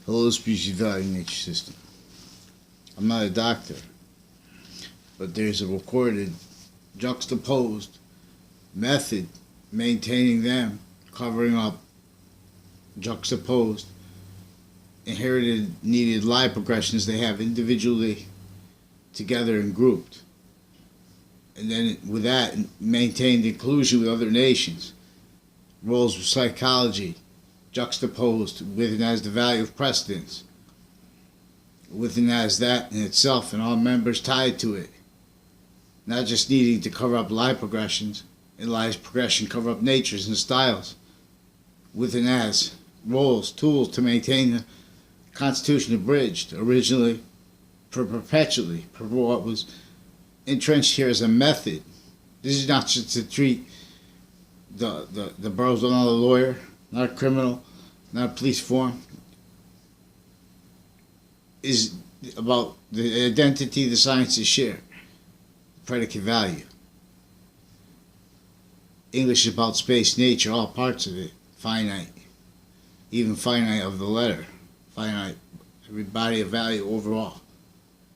Hello, species value nature system. I'm not a doctor, but there's a recorded, juxtaposed method maintaining them, covering up, juxtaposed, inherited, needed life progressions they have individually, together and grouped. And then with that, maintained inclusion with other nations, roles of psychology, juxtaposed with and as the value of precedence, with and as that in itself and all members tied to it, not just needing to cover up life progressions, and life progression cover up natures and styles, with and as roles, tools to maintain the Constitution abridged, originally, perpetually, for what was entrenched here as a method. This is not just to treat the boroughs, not a lawyer, not a criminal, not a police form. Is about the identity the sciences share, predicate value. English is about space, nature, all parts of it, finite, even finite of the letter, finite, every body of value overall.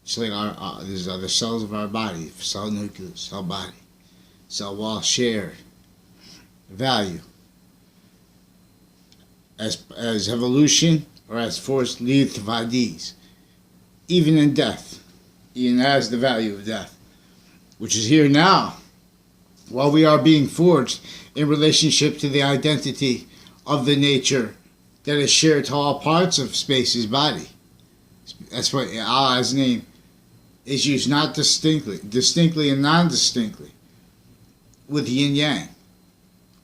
Just like these are the cells of our body, cell nucleus, cell body, cell wall shared value. As evolution or as forced Lethe of Hades, even in death, even as the value of death, which is here now, while we are being forged in relationship to the identity of the nature that is shared to all parts of space's body. That's why Allah's name is used not distinctly and non-distinctly, with yin-yang.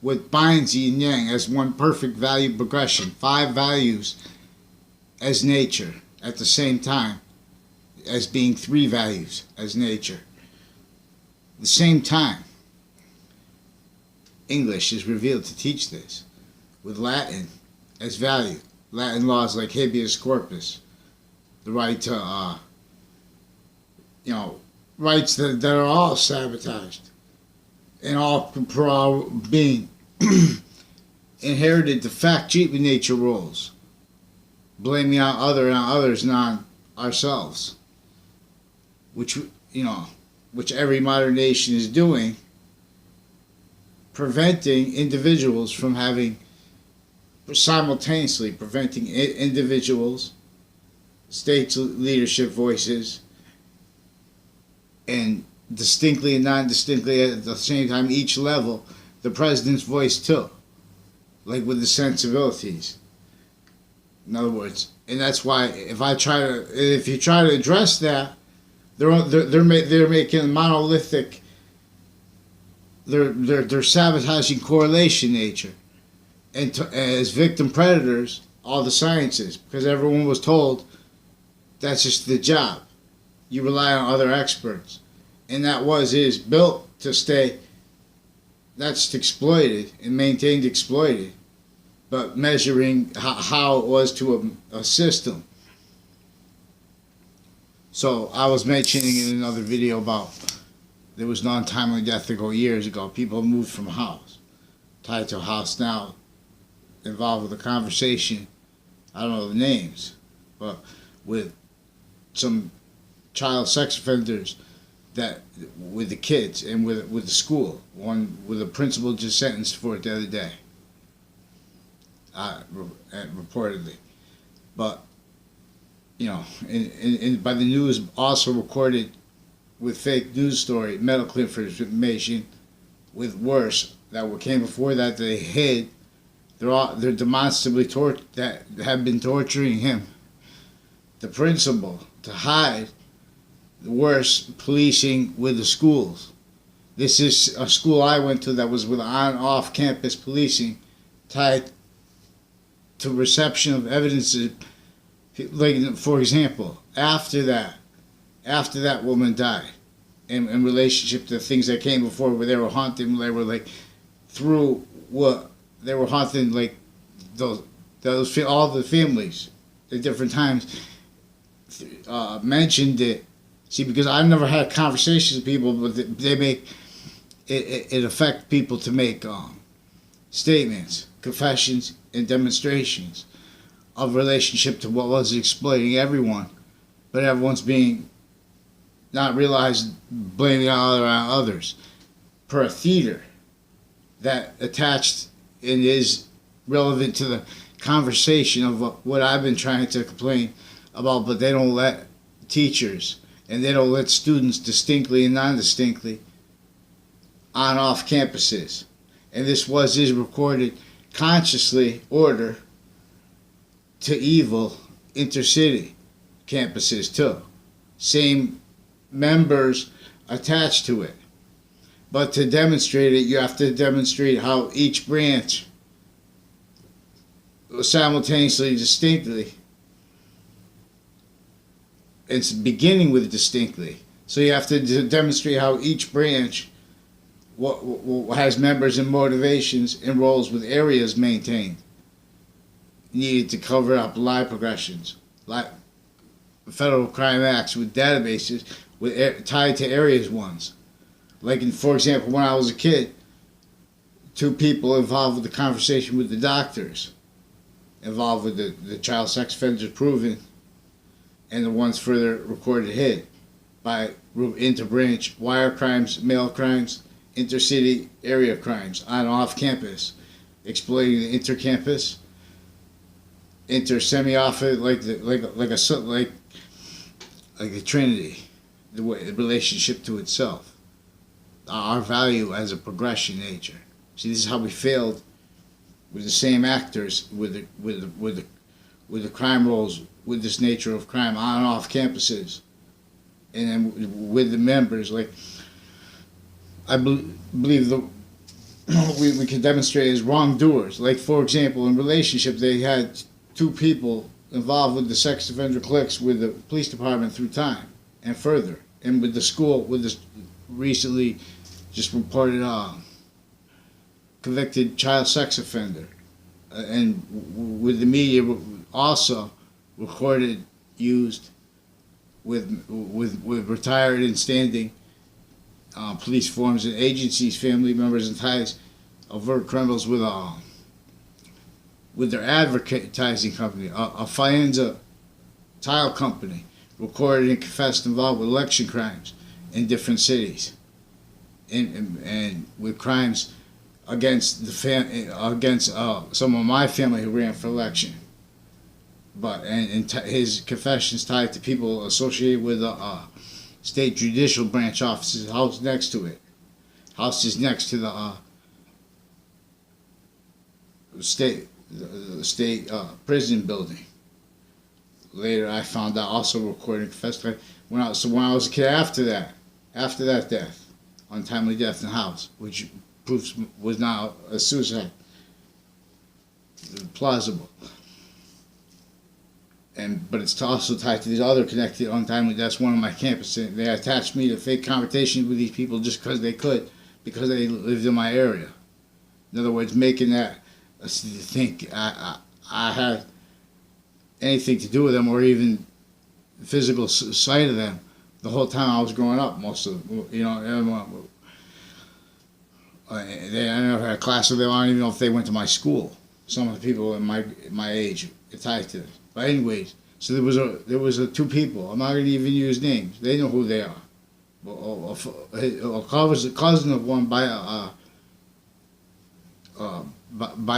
What binds yin yang as one perfect value progression, 5 values as nature at the same time as being 3 values as nature. At the same time, English is revealed to teach this, with Latin as value. Latin laws like habeas corpus, the right to, rights that are all sabotaged. And all for our being inherited the fact treatment nature roles, blaming on others, not ourselves, which every modern nation is doing, preventing individuals from having, simultaneously preventing individuals, states' leadership voices, and distinctly and non-distinctly at the same time, each level, the president's voice too, like with the sensibilities. In other words, and that's why if you try to address that, they're making monolithic. They're sabotaging correlation nature, and as victim predators, all the sciences, because everyone was told that's just the job. You rely on other experts. And that is built to stay, not just exploited and maintained exploited, but measuring how it was to a system. So I was mentioning in another video about there was non-timely death ago years ago. People moved from a house, tied to a house now, involved with a conversation, I don't know the names, but with some child sex offenders, that with the kids and with the school, one with a principal just sentenced for it the other day, reportedly. But by the news also recorded with fake news story, medical information, with worse that came before that they hid. They're demonstrably that have been torturing him, the principal, to hide the worst policing with the schools. This is a school I went to that was with on-off campus policing tied to reception of evidences. Like, for example, after that woman died, in relationship to the things that came before, where they were haunting, they were like through what they were haunting, like those all the families at different times mentioned it. See, because I've never had conversations with people, but they make it affect people to make statements, confessions, and demonstrations of relationship to what was exploiting everyone, but everyone's being not realized, blaming on others, per a theater that attached and is relevant to the conversation of what I've been trying to complain about, but they don't let teachers and they don't let students distinctly and non-distinctly on off campuses. And this is recorded consciously order to evil intercity campuses too. Same members attached to it. But to demonstrate it, you have to demonstrate how each branch simultaneously, distinctly, it's beginning with distinctly. So you have to demonstrate how each branch what has members and motivations and roles with areas maintained needed to cover up lie progressions, like federal crime acts with databases tied to areas ones. Like, for example, when I was a kid, 2 people involved with the conversation with the doctors, involved with the child sex offenders proven, and the ones further recorded hid by inter-branch wire crimes, mail crimes, intercity area crimes on and off campus, exploiting the inter-campus, inter-semi-off, like a trinity, the relationship to itself, our value as a progression nature. See, this is how we failed with the same actors, with the crime roles, with this nature of crime on and off campuses, and then with the members. Like, I believe we can demonstrate as wrongdoers. Like, for example, in relationships, they had 2 people involved with the sex offender cliques with the police department through time and further, and with the school, with this recently just reported convicted child sex offender, and with the media also recorded, used with retired and standing police forms and agencies, family members, and ties, overt criminals with their advertising company, a Faenza tile company, recorded and confessed involved with election crimes in different cities, and with crimes against some of my family who ran for election. But his confessions tied to people associated with state judicial branch offices, house next to it. House is next to the state prison building. Later, I found out also recording confessed when I was a kid. After that death, untimely death in the house, which proves was now a suicide, plausible. But it's also tied to these other connected untimely deaths. One of my campuses, they attached me to fake conversations with these people just because they could, because they lived in my area. In other words, making that think I had anything to do with them, or even physical sight of them, the whole time I was growing up. Most of everyone, I never had a class with them. I don't even know if they went to my school. Some of the people in my age are tied to this. But anyways, so there was 2 people. I'm not going to even use names. They know who they are. A cousin of one by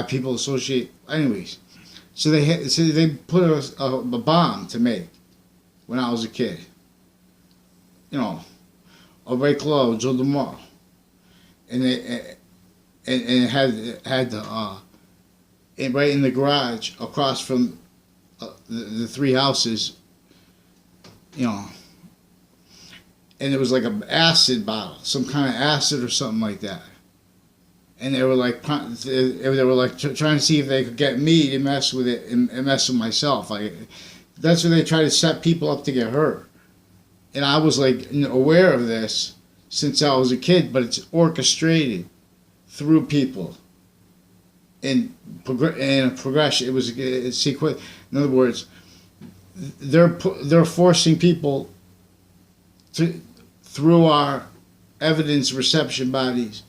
people associated. Anyways, so they put a bomb to make when I was a kid. A break clothes on the mall, and it had right in the garage across from the 3 houses, and it was like an acid bottle, some kind of acid or something like that. And they were like trying to see if they could get me to mess with it and mess with myself. Like, that's where they try to set people up to get hurt. And I was like aware of this since I was a kid, but it's orchestrated through people in a progression. It's sequence. In other words, they're forcing people through our evidence reception bodies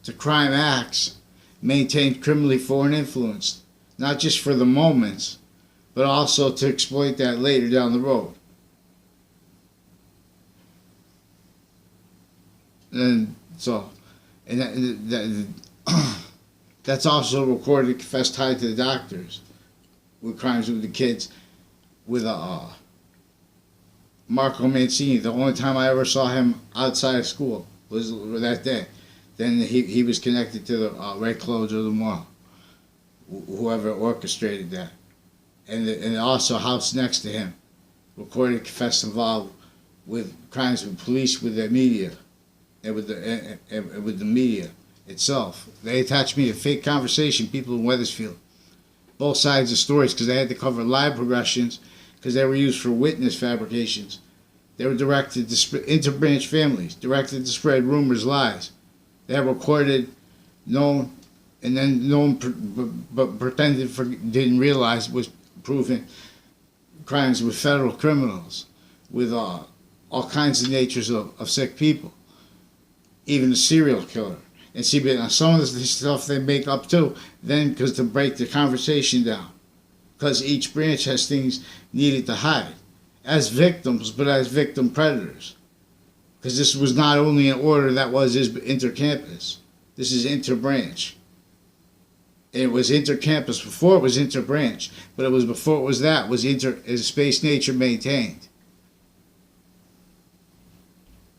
to crime acts, maintain criminally foreign influence, not just for the moments, but also to exploit that later down the road. And so, that's also recorded, confessed, tied to the doctors with crimes with the kids, with Marco Mancini. The only time I ever saw him outside of school was that day. Then he was connected to the Red Clothes of the Mall, whoever orchestrated that. And also house next to him, recorded, confessed, involved with crimes with police, with the media, and with the media itself. They attached me to fake conversation, people in Wethersfield. Both sides of stories, because they had to cover live progressions, because they were used for witness fabrications. They were directed to interbranch families, directed to spread rumors, lies. They had recorded, known, and then known, but pretended didn't realize was proven crimes with federal criminals, with all kinds of natures of sick people, even a serial killer. And see, but some of the stuff they make up too, then because to break the conversation down, because each branch has things needed to hide, as victims, but as victim predators. Because this was not only an order that was intercampus, this is interbranch. It was intercampus before it was interbranch, but it was before it was that, was space nature maintained.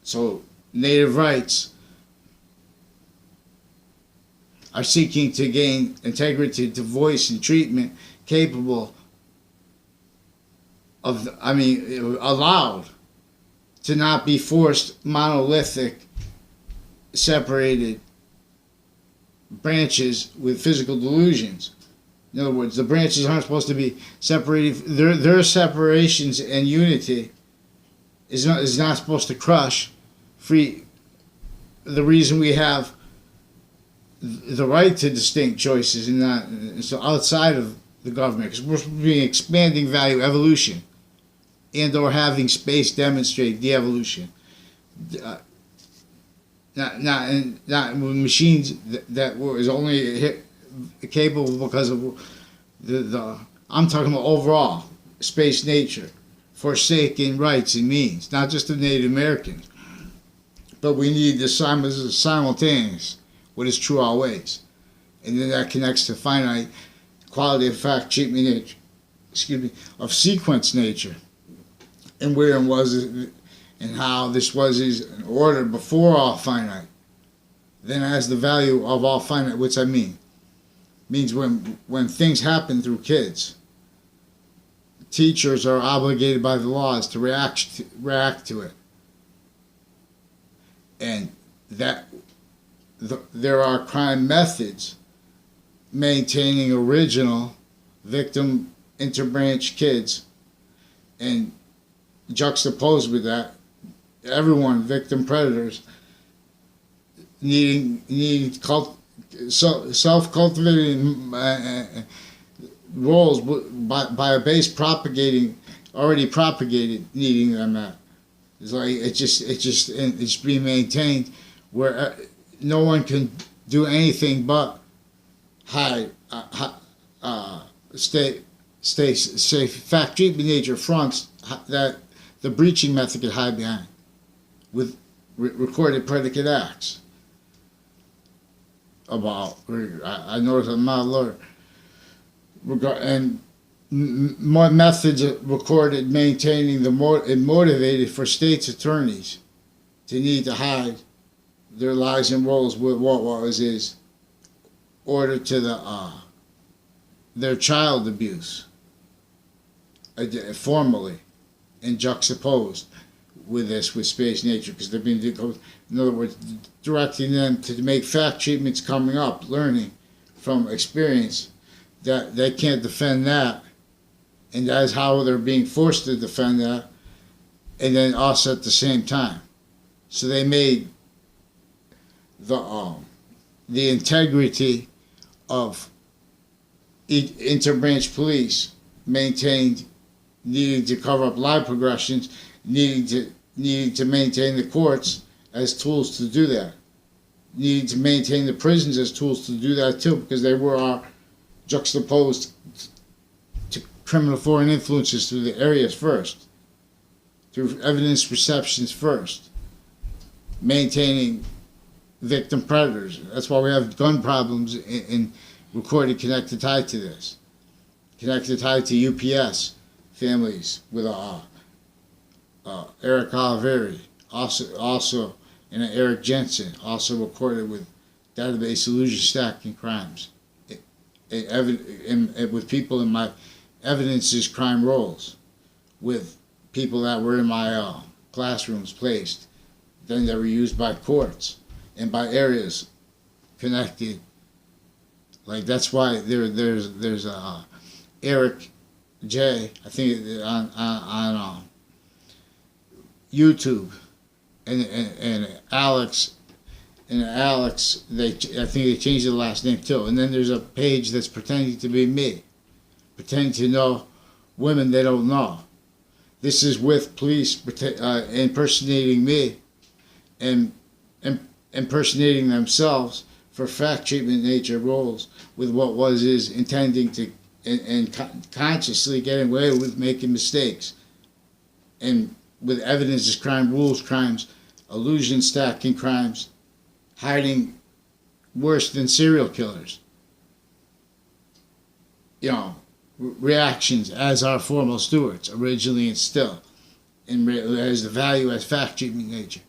So native rights are seeking to gain integrity to voice and treatment capable of, allowed to not be forced monolithic, separated branches with physical delusions. In other words, the branches aren't supposed to be separated. Their separations and unity is not supposed to crush free. The reason we have the right to distinct choices and not so outside of the government, because we're supposed to be expanding value evolution, and or having space demonstrate de-evolution. Not with machines that was only capable because of the I'm talking about overall space nature, forsaking rights and means, not just of Native Americans, but we need the simultaneous, what is true always, and then that connects to finite quality of fact treatment nature, of sequence nature, and where and was it, and how this was an order before all finite, then has the value of all finite. What's that mean? It means when things happen through kids, teachers are obligated by the laws to react to it, and that there are crime methods maintaining original victim interbranch kids, and juxtaposed with that, everyone, victim predators, needing self-cultivating roles by a base already propagated, needing them at. It's like it's being maintained where no one can do anything but hide, stay safe. Fact treatment nature fronts that the breaching method could hide behind with recorded predicate acts. I know I'm not a lawyer, and more methods recorded maintaining and motivated for states' attorneys to need to hide their lies and roles with what was order to their child abuse formally and juxtaposed with space nature, because they've been, in other words, directing them to make fact treatments coming up, learning from experience that they can't defend that, and that is how they're being forced to defend that, and then us at the same time. So they made the integrity of interbranch police maintained, needing to cover up live progressions, needing to maintain the courts as tools to do that, needing to maintain the prisons as tools to do that too, because they were juxtaposed to criminal foreign influences through the areas first, through evidence perceptions first, maintaining victim predators. That's why we have gun problems in recorded connected tied to this. Connected tied to UPS families with Eric Oliveri, also and Eric Jensen, also recorded with database illusion stacking crimes. With people in my evidences crime roles, with people that were in my classrooms placed, then they were used by courts and by areas connected. Like that's why there's Eric J, I think on YouTube, and Alex. And Alex, I think they changed the last name too. And then there's a page that's pretending to be me, pretending to know women they don't know. This is with police impersonating me and impersonating themselves for fact treatment nature roles with what is intending to and consciously getting away with making mistakes. And with evidence as crime, rules crimes, illusion stacking crimes, hiding worse than serial killers. Reactions as our formal stewards originally and still, and as the value as fact treatment nature.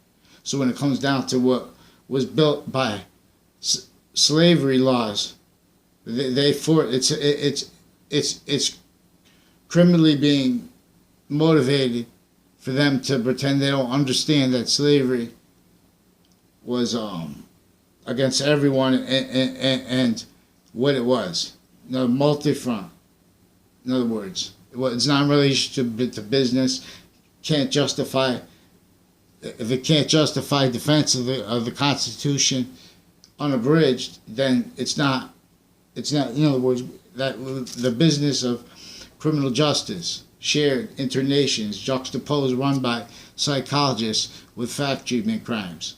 So when it comes down to what was built by slavery laws, it's criminally being motivated for them to pretend they don't understand that slavery was against everyone and what it was. Multi-front. In other words, it's not in relation to business. Can't justify. If it can't justify defense of the Constitution unabridged, then it's not. It's not. In other words, that the business of criminal justice, shared internations, juxtaposed, run by psychologists with fact treatment crimes,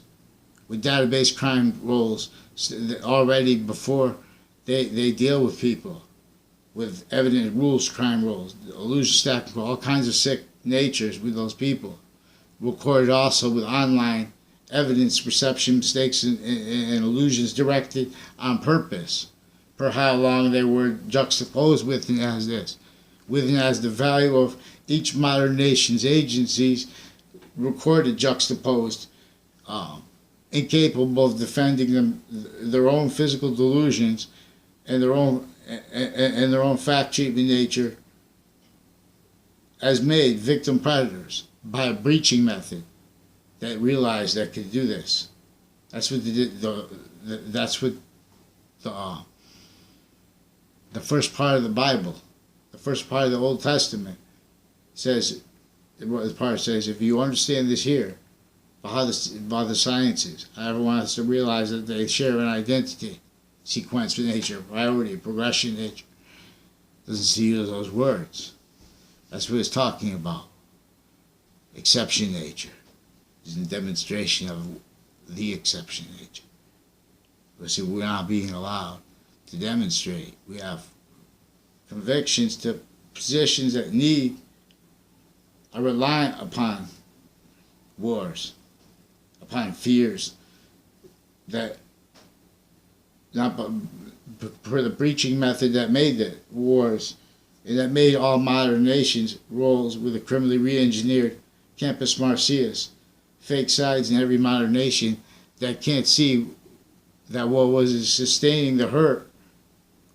with database crime roles already before they deal with people, with evident rules crime roles, illusion stacking, all kinds of sick natures with those people. Recorded also with online evidence perception mistakes and illusions directed on purpose, per how long they were juxtaposed with and as this, with and as the value of each modern nation's agencies recorded juxtaposed, incapable of defending their own physical delusions and their own fact treatment nature, as made victim predators by a breaching method that realized that could do this. That's what the first part of the Bible, the first part of the Old Testament says. The part says, if you understand this here, about the sciences, everyone has to realize that they share an identity, sequence with nature, priority, progression nature. Doesn't see those words. That's what it's talking about. Exception nature is a demonstration of the exception nature. But see, we're not being allowed to demonstrate. We have convictions to positions that are reliant upon wars, upon fears that, not for the breaching method that made the wars, and that made all modern nations roles with a criminally re-engineered campus marcias, fake sides in every modern nation that can't see that what was sustaining the hurt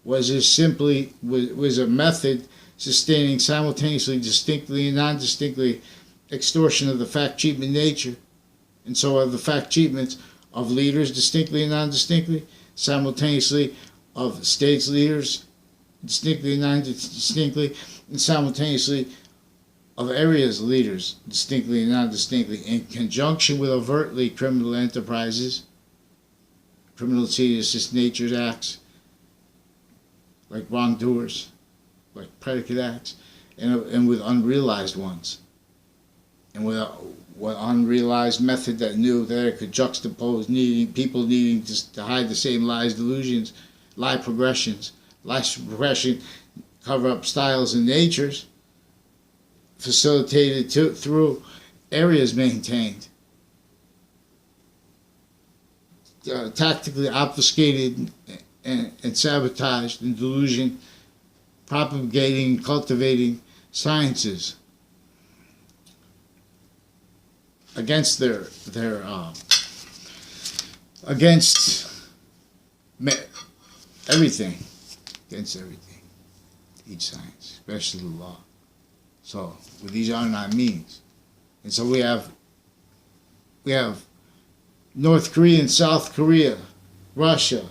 was a method sustaining simultaneously, distinctly and non-distinctly, extortion of the fact treatment nature, and so of the fact treatments of leaders distinctly and non-distinctly, simultaneously of states' leaders distinctly and non-distinctly, and simultaneously of areas' leaders distinctly and non-distinctly, in conjunction with overtly criminal enterprises, criminal serious natures acts, like wrongdoers, like predicate acts, and with unrealized ones, and with what unrealized method that knew that it could juxtapose people needing to hide the same lies, delusions, lie progression cover up styles and natures, facilitated through areas maintained, tactically obfuscated and sabotaged in delusion, propagating and cultivating sciences against against everything, each science, especially the law. So, with these are not means, and so we have North Korea and South Korea, Russia,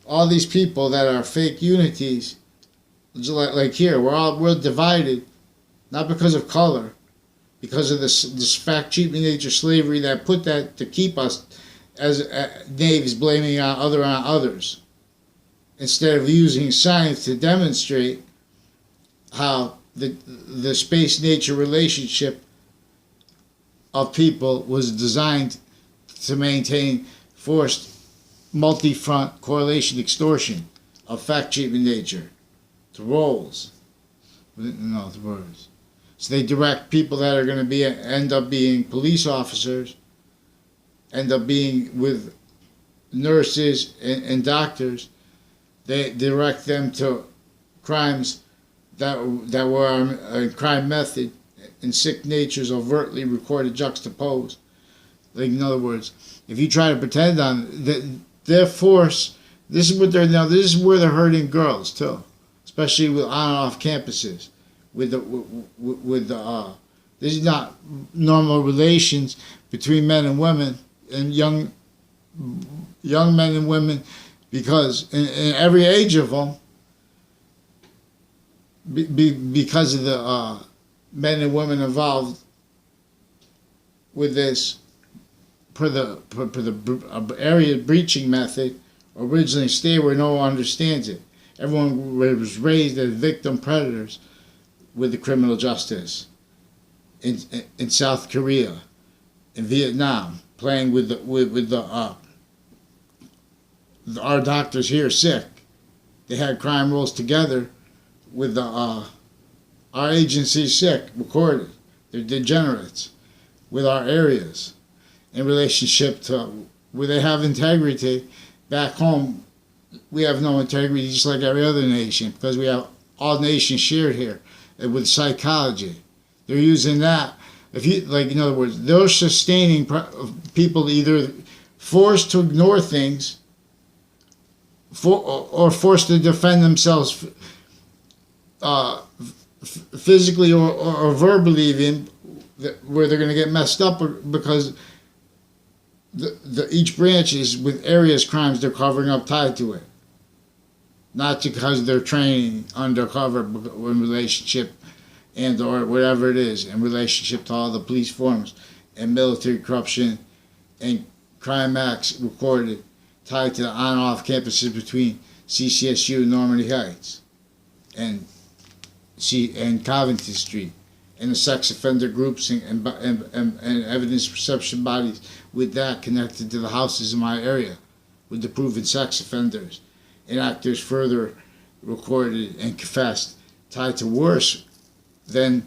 all these people that are fake unities, like here, we're divided, not because of color, because of this fact-cheating nature slavery that put that to keep us as knaves blaming on others, instead of using science to demonstrate how the space-nature relationship of people was designed to maintain forced multi-front correlation extortion of fact-cheating nature to roles. No, the words. So they direct people that are going to end up being police officers, end up being with nurses and doctors. They direct them to crimes that were a crime method and sick natures overtly recorded, juxtaposed. Like, in other words, if you try to pretend on their force, this is where they're hurting girls too, especially with on and off campuses. This is not normal relations between men and women and young men and women, because in every age of them, because of the men and women involved with this, per the area breaching method, originally stay where no one understands it. Everyone was raised as victim predators with the criminal justice in South Korea, in Vietnam, playing with our doctors here sick. They had crime rolls together with our agencies sick recorded. They're degenerates with our areas in relationship to where they have integrity. Back home, we have no integrity, just like every other nation, because we have all nations shared here with psychology. They're using that. If you in other words, they're sustaining people either forced to ignore things, or forced to defend themselves physically or verbally, even where they're going to get messed up because each branch is with areas crimes they're covering up tied to it, not because they're training undercover in relationship and or whatever it is in relationship to all the police forms and military corruption and crime acts recorded tied to the on and off campuses between CCSU and Normandy Heights and Covington Street, and the sex offender groups and evidence perception bodies with that connected to the houses in my area with the proven sex offenders and actors further recorded and confessed, tied to worse than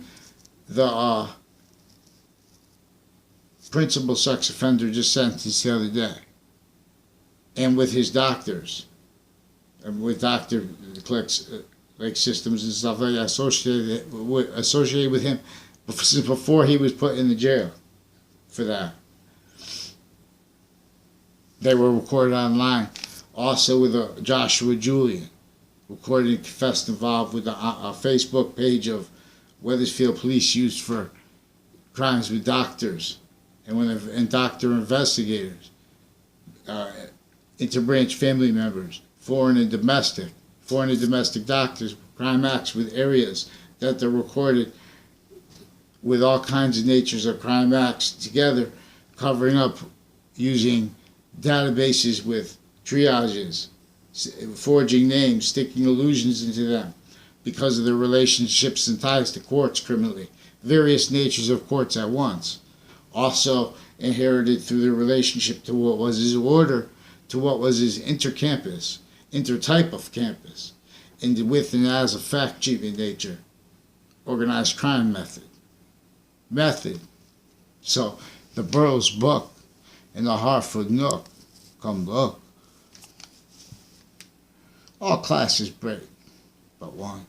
the principal sex offender just sentenced the other day, and with his doctors, and with doctor clicks, like systems and stuff like that associated with him since before he was put in the jail for that. They were recorded online. Also with Joshua Julian, recorded and confessed involved with a Facebook page of Wethersfield police used for crimes with doctors and doctor investigators, interbranch family members, foreign and domestic doctors, crime acts with areas that they're recorded with all kinds of natures of crime acts together, covering up using databases with triages, forging names, sticking illusions into them because of their relationships and ties to courts criminally, various natures of courts at once. Also inherited through their relationship to what was his order, to what was his intertype of campus, in the with and as a fact-achieving nature. Organized crime method. So the Burroughs book and the Hartford Nook, come look. All classes break, but one.